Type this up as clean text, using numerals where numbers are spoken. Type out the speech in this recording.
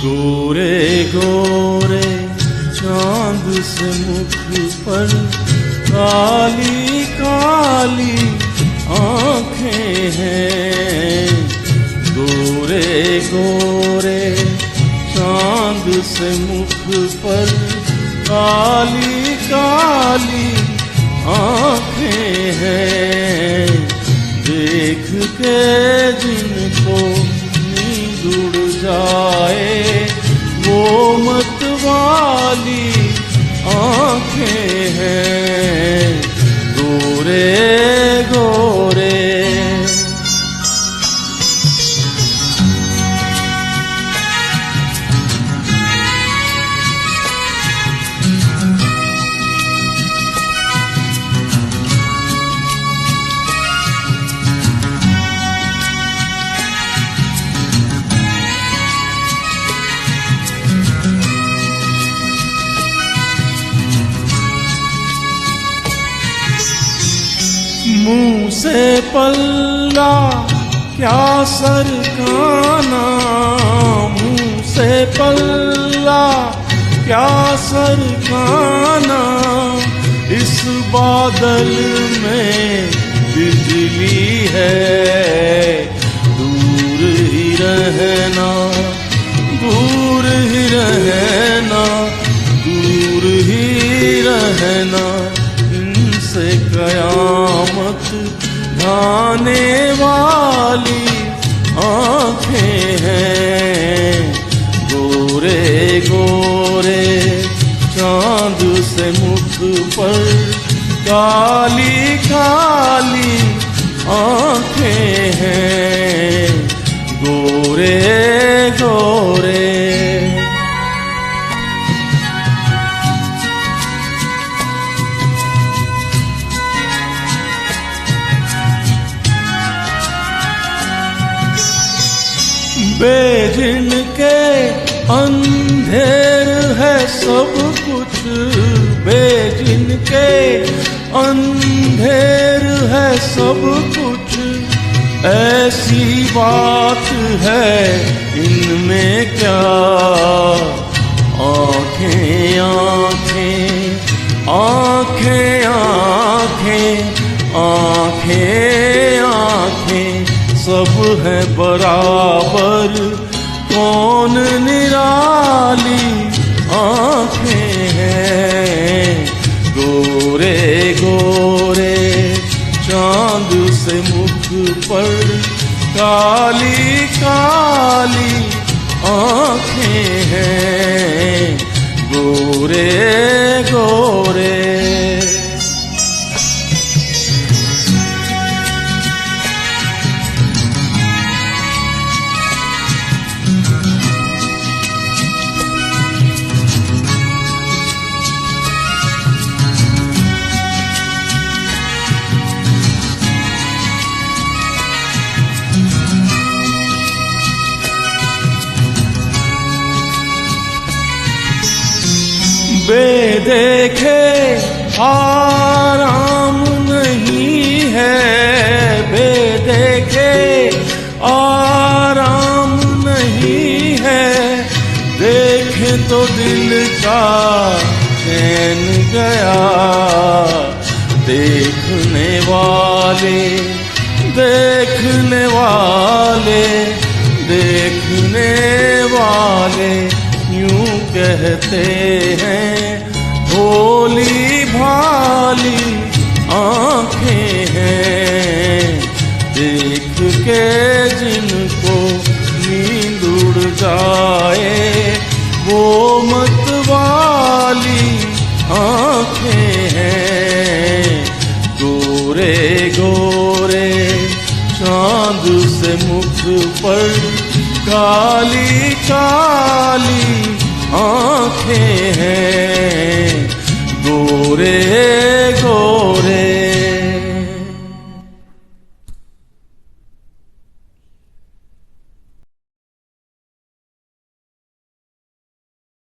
गोरे गोरे चांद से मुख पर काली काली आंखें हैं। गोरे गोरे चांद से मुख पर काली काली आंखें हैं। देख के जिनको नींद उड़ जाए वो मतवाली आंखें हैं। गोरे गोरे मुंह से पल्ला क्या सरकाना, मुंह से पल्ला क्या सरकाना। इस बादल में बिजली है, दूर ही रहना, दूर ही रहना, दूर ही रहना। इनसे कयामत ढाने वाली आंखें हैं। गोरे गोरे चांद से मुख पर काली काली आंखें हैं। गोरे गोरे बेजिन के अंधेर है सब कुछ, बेजिन के अंधेर है सब कुछ। ऐसी बात है इनमें क्या, आंखें आंखें आंखें आंखें आंखें आंखें सब है बराबर, कौन निराली आंखें हैं। गोरे गोरे चांद से मुख पर काली काली आंखें हैं। गोरे गोरे बेदेखे आराम नहीं है, बेदेखे आराम नहीं है। देखे तो दिल का चैन गया, देखने वाले देखने वाले देखने वाले यूं कहते हैं भोली भाली आंखें हैं। देख के जिनको नींद उड़ जाए वो मतवाली आंखें हैं। गोरे गोरे चांद से मुख पर काली काली आंखें हैं। गोरे गोरे